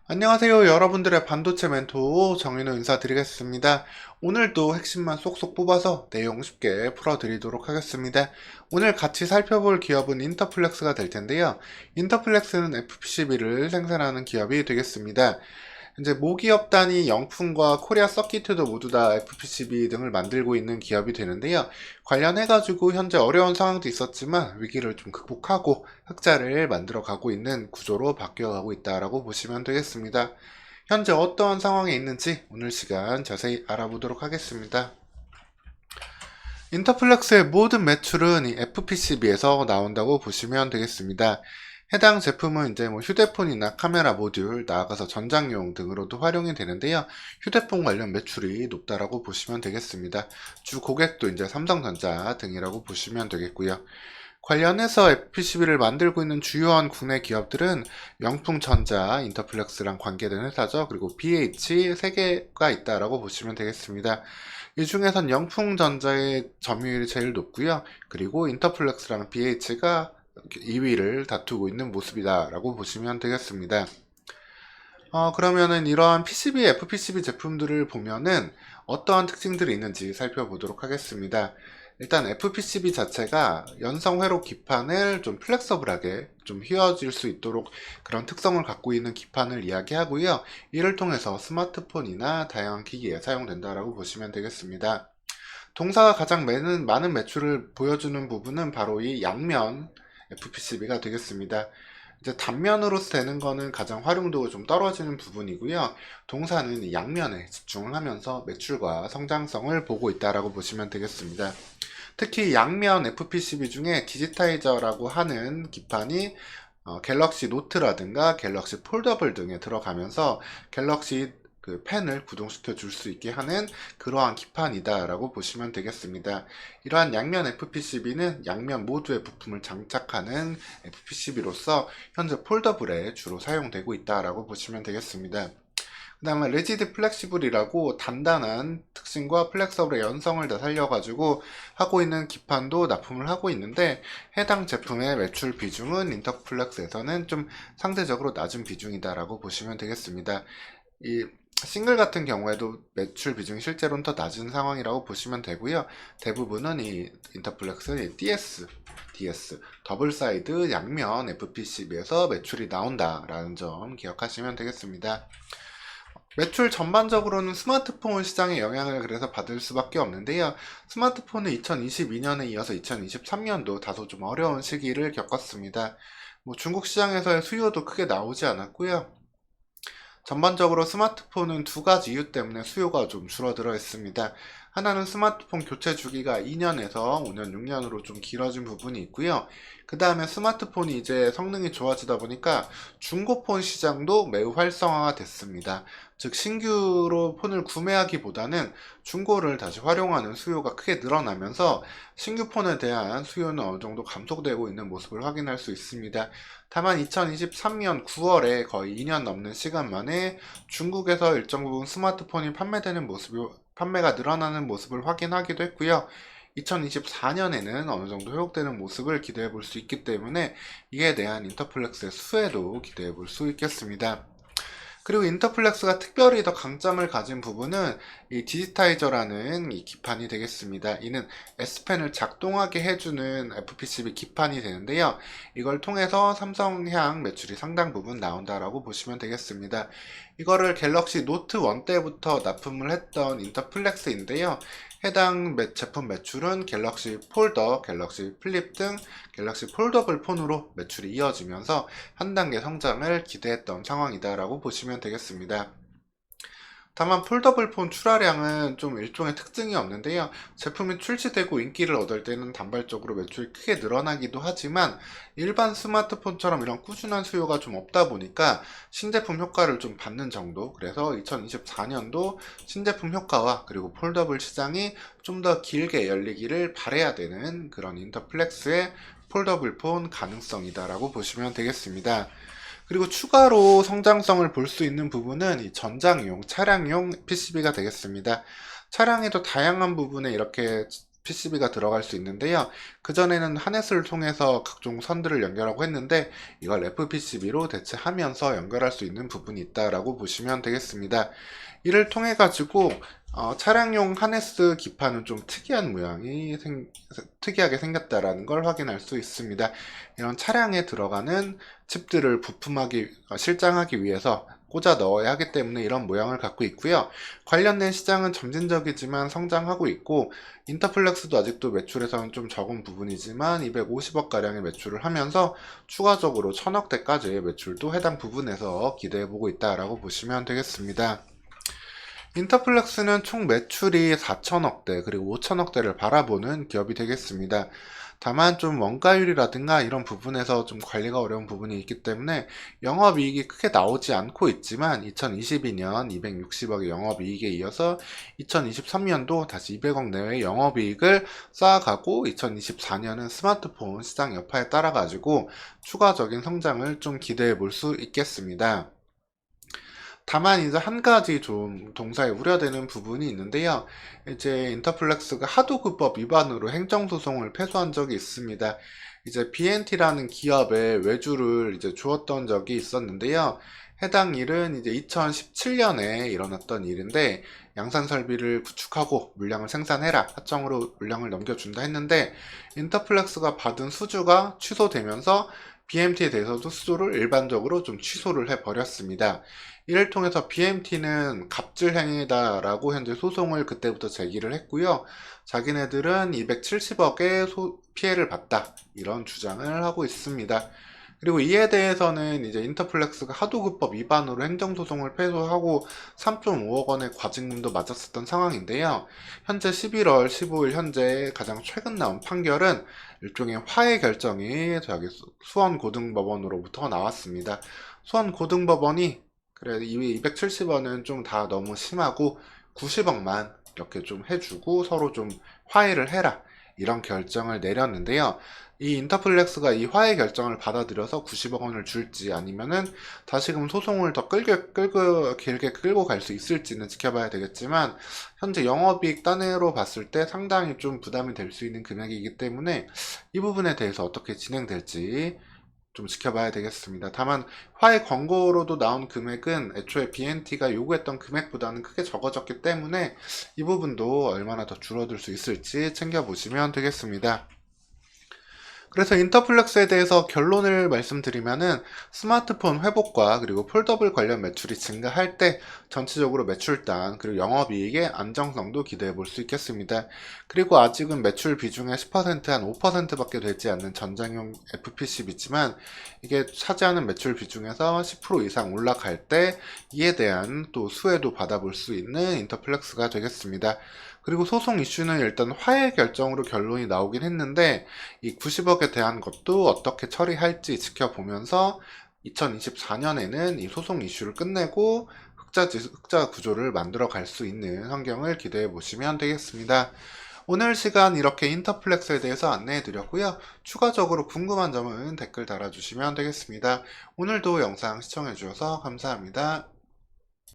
안녕하세요. 여러분들의 반도체 멘토 정인호 인사드리겠습니다. 오늘도 핵심만 쏙쏙 뽑아서 내용 쉽게 풀어드리도록 하겠습니다. 오늘 같이 살펴볼 기업은 인터플렉스가 될 텐데요. 인터플렉스는 FPCB를 생산하는 기업이 되겠습니다. 이제 모기업 단위 영풍과 코리아 서키트도 모두 다 FPCB 등을 만들고 있는 기업이 되는데요. 관련해가지고 현재 어려운 상황도 있었지만 위기를 좀 극복하고 흑자를 만들어 가고 있는 구조로 바뀌어가고 있다라고 보시면 되겠습니다. 현재 어떠한 상황에 있는지 오늘 시간 자세히 알아보도록 하겠습니다. 인터플렉스의 모든 매출은 이 FPCB에서 나온다고 보시면 되겠습니다. 해당 제품은 이제 휴대폰이나 카메라 모듈, 나아가서 전장용 등으로도 활용이 되는데요. 휴대폰 관련 매출이 높다라고 보시면 되겠습니다. 주 고객도 이제 삼성전자 등이라고 보시면 되겠고요. 관련해서 FPCB를 만들고 있는 주요한 국내 기업들은 영풍전자, 인터플렉스랑 관계된 회사죠. 그리고 BH 세 개가 있다라고 보시면 되겠습니다. 이 중에선 영풍전자의 점유율이 제일 높고요. 그리고 인터플렉스랑 BH가 2위를 다투고 있는 모습이다라고 보시면 되겠습니다. 그러면은 이러한 PCB, FPCB 제품들을 보면은 어떠한 특징들이 있는지 살펴보도록 하겠습니다. 일단 FPCB 자체가 연성 회로 기판을 좀 플렉서블하게 좀 휘어질 수 있도록 그런 특성을 갖고 있는 기판을 이야기하고요. 이를 통해서 스마트폰이나 다양한 기기에 사용된다라고 보시면 되겠습니다. 동사가 가장 많은 매출을 보여주는 부분은 바로 이 양면 FPCB가 되겠습니다. 이제 단면으로 되는 거는 가장 활용도가 좀 떨어지는 부분이고요. 동사는 이 양면에 집중을 하면서 매출과 성장성을 보고 있다라고 보시면 되겠습니다. 특히 양면 FPCB 중에 디지타이저라고 하는 기판이 갤럭시 노트라든가 갤럭시 폴더블 등에 들어가면서 갤럭시 그 펜을 구동시켜 줄 수 있게 하는 그러한 기판이다라고 보시면 되겠습니다. 이러한 양면 FPCB는 양면 모두의 부품을 장착하는 FPCB로서 현재 폴더블에 주로 사용되고 있다라고 보시면 되겠습니다. 그 다음에 리지드 플렉시블이라고 단단한 특징과 플렉서블의 연성을 다 살려가지고 하고 있는 기판도 납품을 하고 있는데 해당 제품의 매출 비중은 인터플렉스에서는 좀 상대적으로 낮은 비중이다라고 보시면 되겠습니다. 이 싱글 같은 경우에도 매출 비중이 실제로는 더 낮은 상황이라고 보시면 되고요. 대부분은 이 인터플렉스 DS, 더블 사이드 양면 FPCB에서 매출이 나온다라는 점 기억하시면 되겠습니다. 매출 전반적으로는 스마트폰 시장의 영향을 그래서 받을 수밖에 없는데요. 스마트폰은 2022년에 이어서 2023년도 다소 좀 어려운 시기를 겪었습니다. 중국 시장에서의 수요도 크게 나오지 않았고요. 전반적으로 스마트폰은 두 가지 이유 때문에 수요가 좀 줄어들어 있습니다. 하나는 스마트폰 교체 주기가 2년에서 5년, 6년으로 좀 길어진 부분이 있고요. 그 다음에 스마트폰이 이제 성능이 좋아지다 보니까 중고폰 시장도 매우 활성화가 됐습니다. 즉 신규로 폰을 구매하기보다는 중고를 다시 활용하는 수요가 크게 늘어나면서 신규 폰에 대한 수요는 어느 정도 감소되고 있는 모습을 확인할 수 있습니다. 다만 2023년 9월에 거의 2년 넘는 시간 만에 중국에서 일정 부분 스마트폰이 판매가 늘어나는 모습을 확인하기도 했고요. 2024년에는 어느 정도 회복되는 모습을 기대해 볼 수 있기 때문에 이에 대한 인터플렉스의 수혜도 기대해 볼 수 있겠습니다. 그리고 인터플렉스가 특별히 더 강점을 가진 부분은 이 디지타이저라는 이 기판이 되겠습니다. 이는 S펜을 작동하게 해주는 FPCB 기판이 되는데요. 이걸 통해서 삼성향 매출이 상당 부분 나온다라고 보시면 되겠습니다. 이거를 갤럭시 노트 1 때부터 납품을 했던 인터플렉스인데요. 해당 제품 매출은 갤럭시 폴더, 갤럭시 플립 등 갤럭시 폴더블 폰으로 매출이 이어지면서 한 단계 성장을 기대했던 상황이다라고 보시면 되겠습니다. 다만 폴더블 폰 출하량은 좀 일종의 특징이 없는데요. 제품이 출시되고 인기를 얻을 때는 단발적으로 매출이 크게 늘어나기도 하지만 일반 스마트폰처럼 이런 꾸준한 수요가 좀 없다 보니까 신제품 효과를 좀 받는 정도. 그래서 2024년도 신제품 효과와 그리고 폴더블 시장이 좀 더 길게 열리기를 바라야 되는 그런 인터플렉스의 폴더블 폰 가능성이다라고 보시면 되겠습니다. 그리고 추가로 성장성을 볼 수 있는 부분은 이 전장용, 차량용 PCB가 되겠습니다. 차량에도 다양한 부분에 이렇게 PCB가 들어갈 수 있는데요. 그전에는 하넷을 통해서 각종 선들을 연결하고 했는데 이걸 FPCB로 대체하면서 연결할 수 있는 부분이 있다라고 보시면 되겠습니다. 이를 통해 가지고 차량용 하네스 기판은 좀 특이한 모양이 특이하게 생겼다라는 걸 확인할 수 있습니다. 이런 차량에 들어가는 칩들을 실장하기 위해서 꽂아 넣어야 하기 때문에 이런 모양을 갖고 있고요. 관련된 시장은 점진적이지만 성장하고 있고, 인터플렉스도 아직도 매출에서는 좀 적은 부분이지만 250억 가량의 매출을 하면서 추가적으로 1000억대까지의 매출도 해당 부분에서 기대해보고 있다라고 보시면 되겠습니다. 인터플렉스는 총 매출이 4천억대 그리고 5천억대를 바라보는 기업이 되겠습니다. 다만 좀 원가율이라든가 이런 부분에서 좀 관리가 어려운 부분이 있기 때문에 영업이익이 크게 나오지 않고 있지만 2022년 260억의 영업이익에 이어서 2023년도 다시 200억 내외의 영업이익을 쌓아가고 2024년은 스마트폰 시장 여파에 따라 가지고 추가적인 성장을 좀 기대해 볼 수 있겠습니다. 다만 이제 한 가지 좀 동사에 우려되는 부분이 있는데요. 이제 인터플렉스가 하도급법 위반으로 행정소송을 패소한 적이 있습니다. 이제 BNT라는 기업에 외주를 이제 주었던 적이 있었는데요. 해당 일은 이제 2017년에 일어났던 일인데, 양산 설비를 구축하고 물량을 생산해라, 하청으로 물량을 넘겨준다 했는데 인터플렉스가 받은 수주가 취소되면서 BMT에 대해서도 수주를 일반적으로 좀 취소를 해버렸습니다. 이를 통해서 BMT는 갑질행위다라고 현재 소송을 그때부터 제기를 했고요. 자기네들은 270억의 피해를 봤다, 이런 주장을 하고 있습니다. 그리고 이에 대해서는 이제 인터플렉스가 하도급법 위반으로 행정소송을 패소하고 3.5억 원의 과징금도 맞았었던 상황인데요. 현재 11월 15일 현재 가장 최근 나온 판결은 일종의 화해 결정이 저기 수원고등법원으로부터 나왔습니다. 수원고등법원이 그래, 270원은 좀 다 너무 심하고 90억만 이렇게 좀 해주고 서로 좀 화해를 해라, 이런 결정을 내렸는데요. 이 인터플렉스가 이 화해 결정을 받아들여서 90억 원을 줄지 아니면은 다시금 소송을 더 길게 끌고 갈 수 있을지는 지켜봐야 되겠지만, 현재 영업이익 단위로 봤을 때 상당히 좀 부담이 될 수 있는 금액이기 때문에 이 부분에 대해서 어떻게 진행될지 좀 지켜봐야 되겠습니다. 다만 화해 권고로도 나온 금액은 애초에 BNT가 요구했던 금액보다는 크게 적어졌기 때문에 이 부분도 얼마나 더 줄어들 수 있을지 챙겨보시면 되겠습니다. 그래서 인터플렉스에 대해서 결론을 말씀드리면은, 스마트폰 회복과 그리고 폴더블 관련 매출이 증가할 때 전체적으로 매출단 그리고 영업이익의 안정성도 기대해 볼 수 있겠습니다. 그리고 아직은 매출 비중의 10%, 한 5%밖에 되지 않는 전장용 FPCB지만 이게 차지하는 매출 비중에서 10% 이상 올라갈 때 이에 대한 또 수혜도 받아볼 수 있는 인터플렉스가 되겠습니다. 그리고 소송 이슈는 일단 화해 결정으로 결론이 나오긴 했는데, 이 90억에 대한 것도 어떻게 처리할지 지켜보면서 2024년에는 이 소송 이슈를 끝내고 흑자 구조를 만들어 갈 수 있는 환경을 기대해 보시면 되겠습니다. 오늘 시간 이렇게 인터플렉스에 대해서 안내해 드렸고요. 추가적으로 궁금한 점은 댓글 달아주시면 되겠습니다. 오늘도 영상 시청해 주셔서 감사합니다.